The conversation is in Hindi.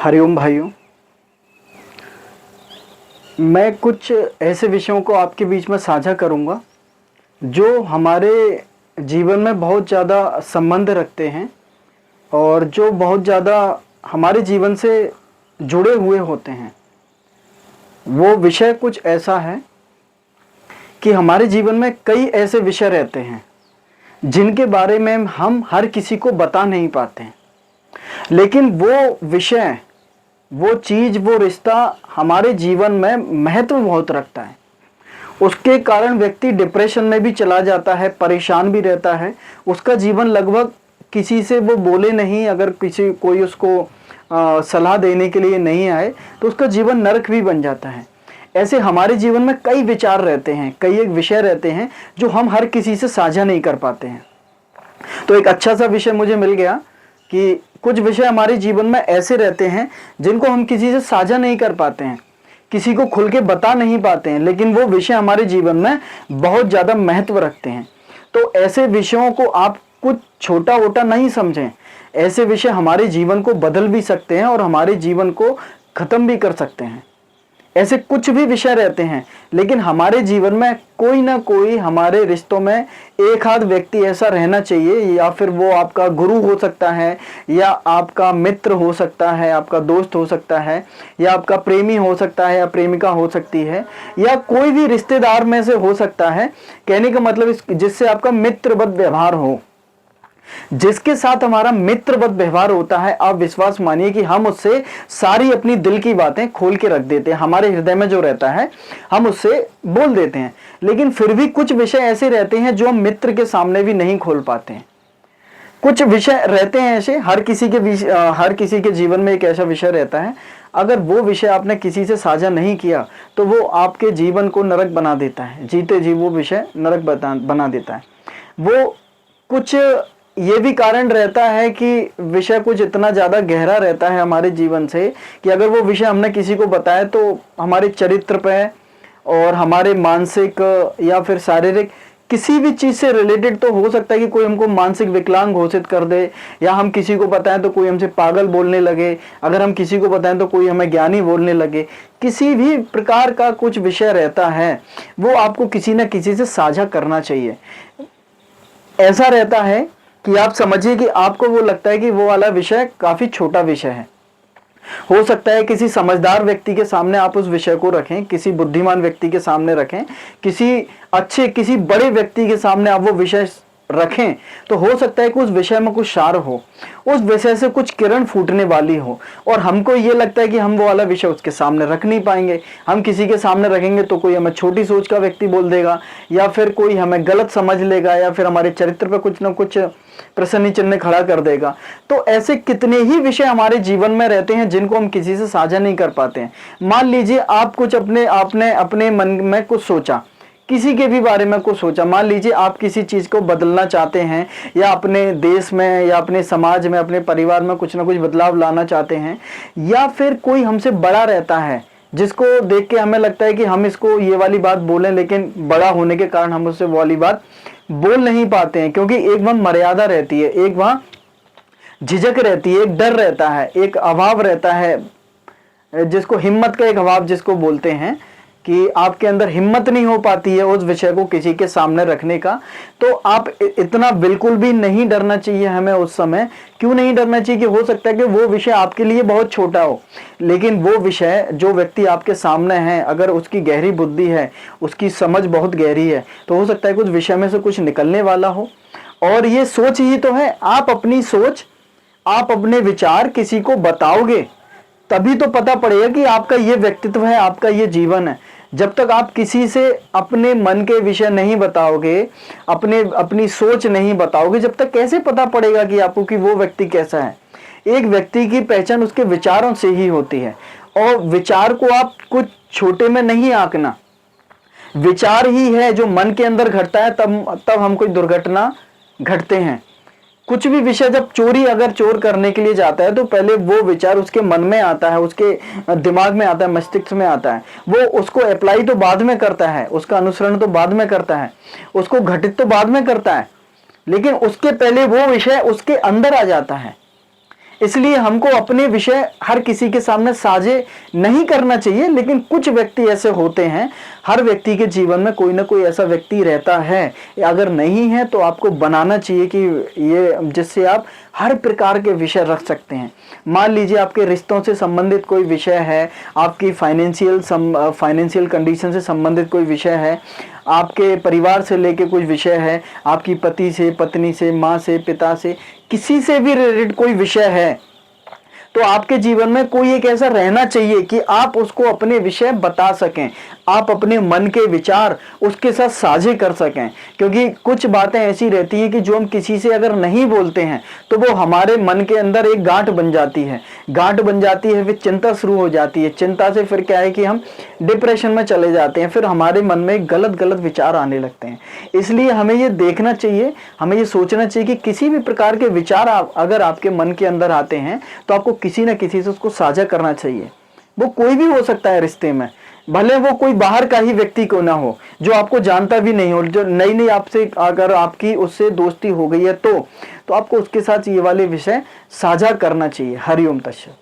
हरिओम भाइयों, मैं कुछ ऐसे विषयों को आपके बीच में साझा करूंगा जो हमारे जीवन में बहुत ज़्यादा संबंध रखते हैं और जो बहुत ज़्यादा हमारे जीवन से जुड़े हुए होते हैं। वो विषय कुछ ऐसा है कि हमारे जीवन में कई ऐसे विषय रहते हैं जिनके बारे में हम हर किसी को बता नहीं पाते हैं, लेकिन वो विषय, वो चीज़, वो रिश्ता हमारे जीवन में महत्व बहुत रखता है। उसके कारण व्यक्ति डिप्रेशन में भी चला जाता है, परेशान भी रहता है। उसका जीवन लगभग किसी से वो बोले नहीं, अगर कोई उसको सलाह देने के लिए नहीं आए तो उसका जीवन नरक भी बन जाता है। ऐसे हमारे जीवन में कई विचार रहते हैं, कई एक विषय रहते हैं जो हम हर किसी से साझा नहीं कर पाते हैं। तो एक अच्छा सा विषय मुझे मिल गया कि कुछ विषय हमारे जीवन में ऐसे रहते हैं जिनको हम किसी से साझा नहीं कर पाते हैं, किसी को खुल के बता नहीं पाते हैं, लेकिन वो विषय हमारे जीवन में बहुत ज़्यादा महत्व रखते हैं। तो ऐसे विषयों को आप कुछ छोटा वोटा नहीं समझें। ऐसे विषय हमारे जीवन को बदल भी सकते हैं और हमारे जीवन को ख़त्म भी कर सकते हैं। ऐसे कुछ भी विषय रहते हैं, लेकिन हमारे जीवन में कोई ना कोई, हमारे रिश्तों में एक आध व्यक्ति ऐसा रहना चाहिए, या फिर वो आपका गुरु हो सकता है, या आपका मित्र हो सकता है, आपका दोस्त हो सकता है, या आपका प्रेमी हो सकता है, या प्रेमिका हो सकती है, या कोई भी रिश्तेदार में से हो सकता है। कहने का मतलब जिससे आपका मित्रवत व्यवहार हो, जिसके साथ हमारा मित्रवत व्यवहार होता है, आप विश्वास मानिए कि हम उससे सारी अपनी दिल की बातें खोल के रख देते हैं। हमारे हृदय में जो रहता है हम उससे बोल देते हैं, लेकिन फिर भी कुछ विषय ऐसे रहते हैं जो हम मित्र के सामने भी नहीं खोल पाते हैं। कुछ विषय रहते हैं ऐसे, हर किसी के जीवन में एक ऐसा विषय रहता है, अगर वो विषय आपने किसी से साझा नहीं किया तो वो आपके जीवन को नरक बना देता है। जीते जी वो विषय नरक बना देता है। वो कुछ ये भी कारण रहता है कि विषय कुछ इतना ज़्यादा गहरा रहता है हमारे जीवन से कि अगर वो विषय हमने किसी को बताया तो हमारे चरित्र पे और हमारे मानसिक या फिर शारीरिक किसी भी चीज़ से रिलेटेड तो हो सकता है कि कोई हमको मानसिक विकलांग घोषित कर दे, या हम किसी को बताएं तो कोई हमसे पागल बोलने लगे, अगर हम किसी को बताएं तो कोई हमें ज्ञानी बोलने लगे। किसी भी प्रकार का कुछ विषय रहता है वो आपको किसी न किसी से साझा करना चाहिए। ऐसा रहता है कि आप समझिए कि आपको वो लगता है कि वो वाला विषय काफ़ी छोटा विषय है। हो सकता है किसी समझदार व्यक्ति के सामने आप उस विषय को रखें, किसी बुद्धिमान व्यक्ति के सामने रखें, किसी बड़े व्यक्ति के सामने आप वो विषय रखें, तो हो सकता है कि उस विषय में कुछ सार हो, उस विषय से कुछ किरण फूटने वाली हो, और हमको ये लगता है कि हम वो वाला विषय उसके सामने रख नहीं पाएंगे। हम किसी के सामने रखेंगे तो कोई हमें छोटी सोच का व्यक्ति बोल देगा, या फिर कोई हमें गलत समझ लेगा, या फिर हमारे चरित्र पर कुछ ना कुछ प्रश्न चिन्ह खड़ा कर देगा। तो ऐसे कितने ही विषय हमारे जीवन में रहते हैं जिनको हम किसी से साझा नहीं कर पाते हैं। मान लीजिए आप कुछ आपने अपने मन में कुछ सोचा, किसी के भी बारे में कुछ सोचा, मान लीजिए आप किसी चीज़ को बदलना चाहते हैं, या अपने देश में या अपने समाज में, अपने परिवार में कुछ ना कुछ बदलाव लाना चाहते हैं, या फिर कोई हमसे बड़ा रहता है जिसको देख के हमें लगता है कि हम इसको ये वाली बात बोलें, लेकिन बड़ा होने के कारण हम उससे वो वाली बात बोल नहीं पाते हैं, क्योंकि एक वहाँ मर्यादा रहती है, एक वहाँ झिझक रहती है, एक डर रहता है, एक अभाव रहता है, जिसको हिम्मत का एक अभाव जिसको बोलते हैं, कि आपके अंदर हिम्मत नहीं हो पाती है उस विषय को किसी के सामने रखने का। तो आप इतना बिल्कुल भी नहीं डरना चाहिए हमें उस समय। क्यों नहीं डरना चाहिए? कि हो सकता है कि वो विषय आपके लिए बहुत छोटा हो, लेकिन वो विषय, जो व्यक्ति आपके सामने है, अगर उसकी गहरी बुद्धि है, उसकी समझ बहुत गहरी है, तो हो सकता है कि उस विषय में से कुछ निकलने वाला हो। और ये सोच ही तो है, आप अपनी सोच, आप अपने विचार किसी को बताओगे तभी तो पता पड़ेगा कि आपका ये व्यक्तित्व है, आपका ये जीवन है। जब तक आप किसी से अपने मन के विषय नहीं बताओगे, अपनी सोच नहीं बताओगे, जब तक कैसे पता पड़ेगा कि आपको कि वो व्यक्ति कैसा है। एक व्यक्ति की पहचान उसके विचारों से ही होती है, और विचार को आप कुछ छोटे में नहीं आंकना। विचार ही है जो मन के अंदर घटता है, तब हम कोई दुर्घटना घटते हैं। कुछ भी विषय, जब अगर चोर करने के लिए जाता है तो पहले वो विचार उसके मन में आता है, उसके दिमाग में आता है, मस्तिष्क में आता है। वो उसको अप्लाई तो बाद में करता है, उसका अनुसरण तो बाद में करता है, उसको घटित तो बाद में करता है, लेकिन उसके पहले वो विषय उसके अंदर आ जाता है। इसलिए हमको अपने विषय हर किसी के सामने साझे नहीं करना चाहिए, लेकिन कुछ व्यक्ति ऐसे होते हैं, हर व्यक्ति के जीवन में कोई ना कोई ऐसा व्यक्ति रहता है, अगर नहीं है तो आपको बनाना चाहिए कि ये, जिससे आप हर प्रकार के विषय रख सकते हैं। मान लीजिए आपके रिश्तों से संबंधित कोई विषय है, आपकी फाइनेंशियल कंडीशन से संबंधित कोई विषय है, आपके परिवार से लेके कुछ विषय है, आपकी पति से, पत्नी से, माँ से, पिता से, किसी से भी रिलेटेड कोई विषय है, तो आपके जीवन में कोई एक ऐसा रहना चाहिए कि आप उसको अपने विषय बता सकें, आप अपने मन के विचार उसके साथ साझे कर सकें। क्योंकि कुछ बातें ऐसी रहती हैं कि जो हम किसी से अगर नहीं बोलते हैं तो वो हमारे मन के अंदर एक गांठ बन जाती है, फिर चिंता शुरू हो जाती है। चिंता से फिर क्या है कि हम डिप्रेशन में चले जाते हैं, फिर हमारे मन में गलत गलत विचार आने लगते हैं। इसलिए हमें ये देखना चाहिए, हमें ये सोचना चाहिए कि किसी भी प्रकार के विचार अगर आपके मन के अंदर आते हैं तो आपको किसी न किसी से उसको साझा करना चाहिए। वो कोई भी हो सकता है रिश्ते में, भले वो कोई बाहर का ही व्यक्ति को ना हो, जो आपको जानता भी नहीं हो, जो नई नई आपसे अगर आपकी उससे दोस्ती हो गई है तो आपको उसके साथ ये वाले विषय साझा करना चाहिए। हरिओम तत्सत।